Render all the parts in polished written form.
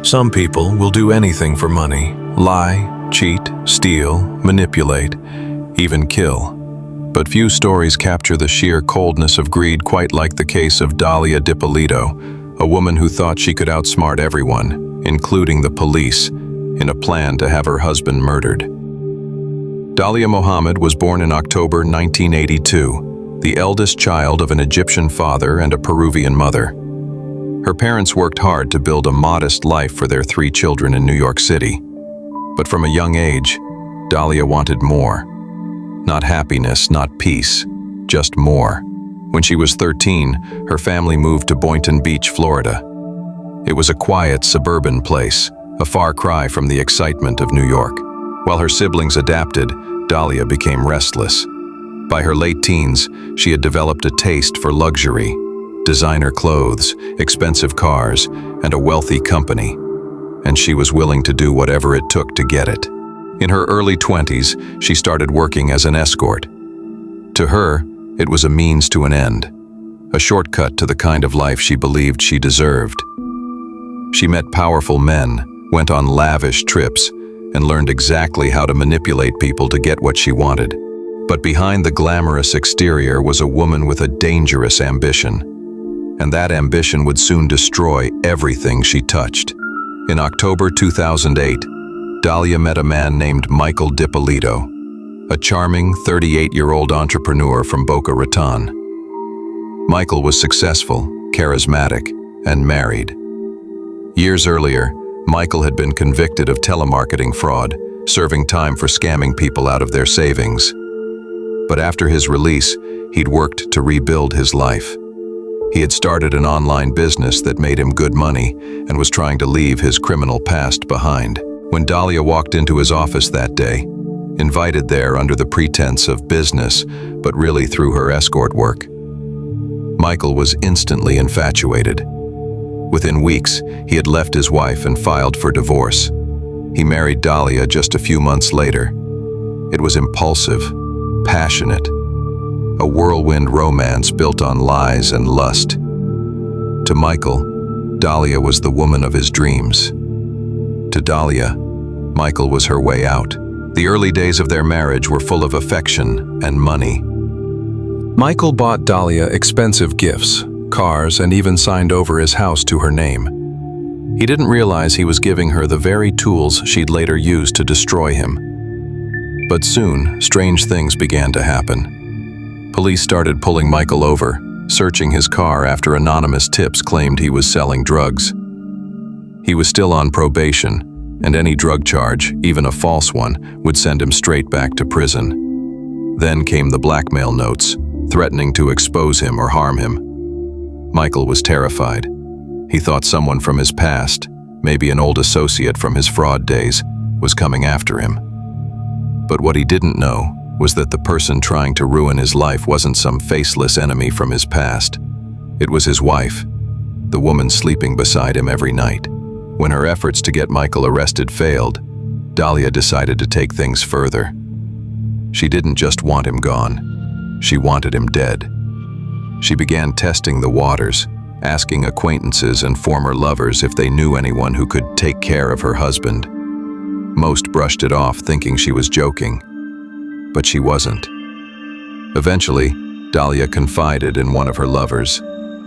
Some people will do anything for money, lie, cheat, steal, manipulate, even kill. But few stories capture the sheer coldness of greed quite like the case of Dalia Dippolito, a woman who thought she could outsmart everyone, including the police, in a plan to have her husband murdered. Dalia Mohammed was born in October 1982, the eldest child of an Egyptian father and a Peruvian mother. Her parents worked hard to build a modest life for their 3 children in New York City. But from a young age, Dalia wanted more. Not happiness, not peace, just more. When she was 13, her family moved to Boynton Beach, Florida. It was a quiet, suburban place, a far cry from the excitement of New York. While her siblings adapted, Dalia became restless. By her late teens, she had developed a taste for luxury, designer clothes, expensive cars, and a wealthy company, and she was willing to do whatever it took to get it. In her early 20s, she started working as an escort. To her, it was a means to an end, a shortcut to the kind of life she believed she deserved. She met powerful men, went on lavish trips, and learned exactly how to manipulate people to get what she wanted. But behind the glamorous exterior was a woman with a dangerous ambition, and that ambition would soon destroy everything she touched. In October 2008, Dalia met a man named Michael Dippolito, a charming 38-year-old entrepreneur from Boca Raton. Michael was successful, charismatic, and married. Years earlier, Michael had been convicted of telemarketing fraud, serving time for scamming people out of their savings. But after his release, he'd worked to rebuild his life. He had started an online business that made him good money and was trying to leave his criminal past behind. When Dalia walked into his office that day, invited there under the pretense of business, but really through her escort work, Michael was instantly infatuated. Within weeks, he had left his wife and filed for divorce. He married Dalia just a few months later. It was impulsive, passionate, a whirlwind romance built on lies and lust. To Michael, Dalia was the woman of his dreams. To Dalia, Michael was her way out. The early days of their marriage were full of affection and money. Michael bought Dalia expensive gifts, cars, and even signed over his house to her name. He didn't realize he was giving her the very tools she'd later use to destroy him. But soon, strange things began to happen. Police started pulling Michael over, searching his car after anonymous tips claimed he was selling drugs. He was still on probation, and any drug charge, even a false one, would send him straight back to prison. Then came the blackmail notes, threatening to expose him or harm him. Michael was terrified. He thought someone from his past, maybe an old associate from his fraud days, was coming after him. But what he didn't know was that the person trying to ruin his life wasn't some faceless enemy from his past. It was his wife, the woman sleeping beside him every night. When her efforts to get Michael arrested failed, Dalia decided to take things further. She didn't just want him gone, she wanted him dead. She began testing the waters, asking acquaintances and former lovers if they knew anyone who could take care of her husband. Most brushed it off, thinking she was joking, but she wasn't. Eventually, Dalia confided in one of her lovers,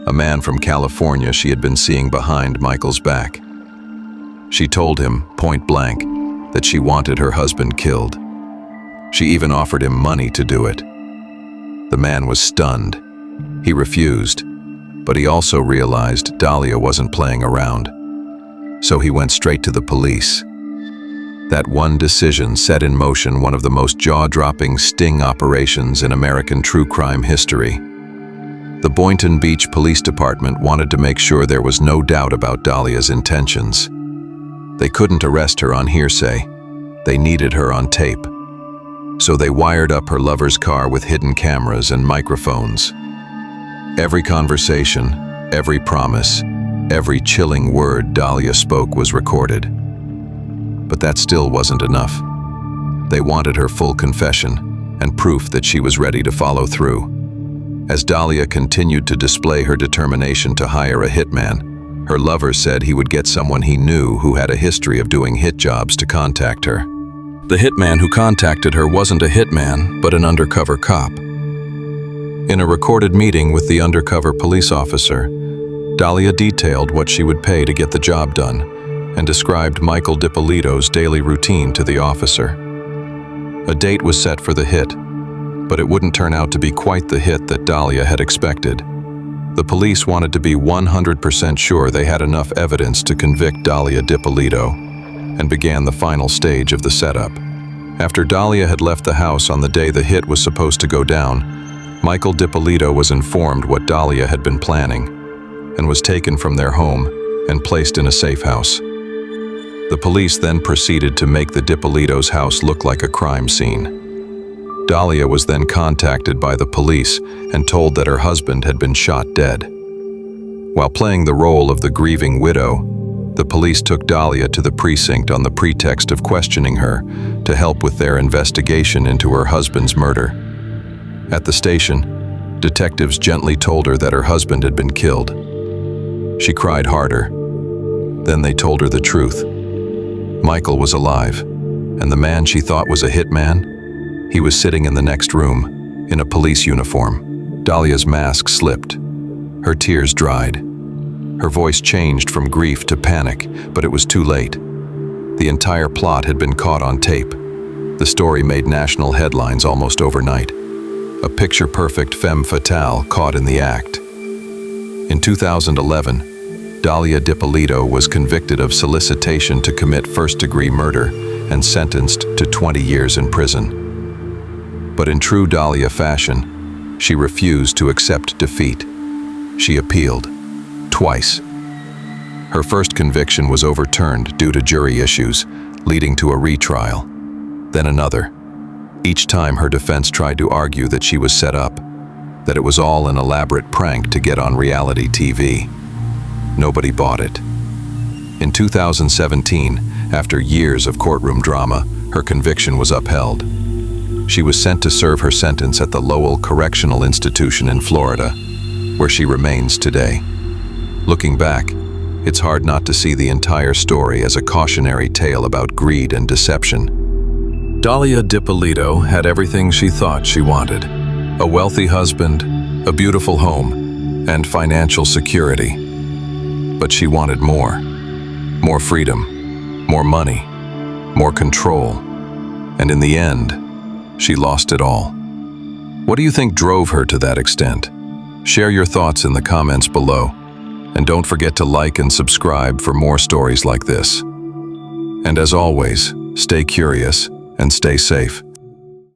a man from California she had been seeing behind Michael's back. She told him, point blank, that she wanted her husband killed. She even offered him money to do it. The man was stunned. He refused, but he also realized Dalia wasn't playing around. So he went straight to the police. That one decision set in motion one of the most jaw-dropping sting operations in American true crime history. The Boynton Beach Police Department wanted to make sure there was no doubt about Dalia's intentions. They couldn't arrest her on hearsay. They needed her on tape. So they wired up her lover's car with hidden cameras and microphones. Every conversation, every promise, every chilling word Dalia spoke was recorded. But that still wasn't enough. They wanted her full confession and proof that she was ready to follow through. As Dalia continued to display her determination to hire a hitman, Her lover said he would get someone he knew who had a history of doing hit jobs to contact her. The hitman who contacted her wasn't a hitman, but an undercover cop. In a recorded meeting with the undercover police officer, Dalia detailed what she would pay to get the job done and described Michael Dippolito's daily routine to the officer. A date was set for the hit, but it wouldn't turn out to be quite the hit that Dalia had expected. The police wanted to be 100% sure they had enough evidence to convict Dalia Dippolito, and began the final stage of the setup. After Dalia had left the house on the day the hit was supposed to go down, Michael Dippolito was informed what Dalia had been planning, and was taken from their home and placed in a safe house. The police then proceeded to make the Dippolito's house look like a crime scene. Dalia was then contacted by the police and told that her husband had been shot dead. While playing the role of the grieving widow, the police took Dalia to the precinct on the pretext of questioning her to help with their investigation into her husband's murder. At the station, detectives gently told her that her husband had been killed. She cried harder. Then they told her the truth. Michael was alive, and the man she thought was a hitman, he was sitting in the next room, in a police uniform. Dalia's mask slipped. Her tears dried. Her voice changed from grief to panic, but it was too late. The entire plot had been caught on tape. The story made national headlines almost overnight. A picture-perfect femme fatale caught in the act. In 2011, Dalia Dippolito was convicted of solicitation to commit first-degree murder and sentenced to 20 years in prison. But in true Dalia fashion, she refused to accept defeat. She appealed, twice. Her first conviction was overturned due to jury issues, leading to a retrial. Then another. Each time her defense tried to argue that she was set up, that it was all an elaborate prank to get on reality TV. Nobody bought it. In 2017, after years of courtroom drama, her conviction was upheld. She was sent to serve her sentence at the Lowell Correctional Institution in Florida, where she remains today. Looking back, it's hard not to see the entire story as a cautionary tale about greed and deception. Dalia Dippolito had everything she thought she wanted: a wealthy husband, a beautiful home, and financial security. But she wanted more. More freedom, more money, more control. And in the end, she lost it all. What do you think drove her to that extent? Share your thoughts in the comments below. And don't forget to like and subscribe for more stories like this. And as always, stay curious and stay safe.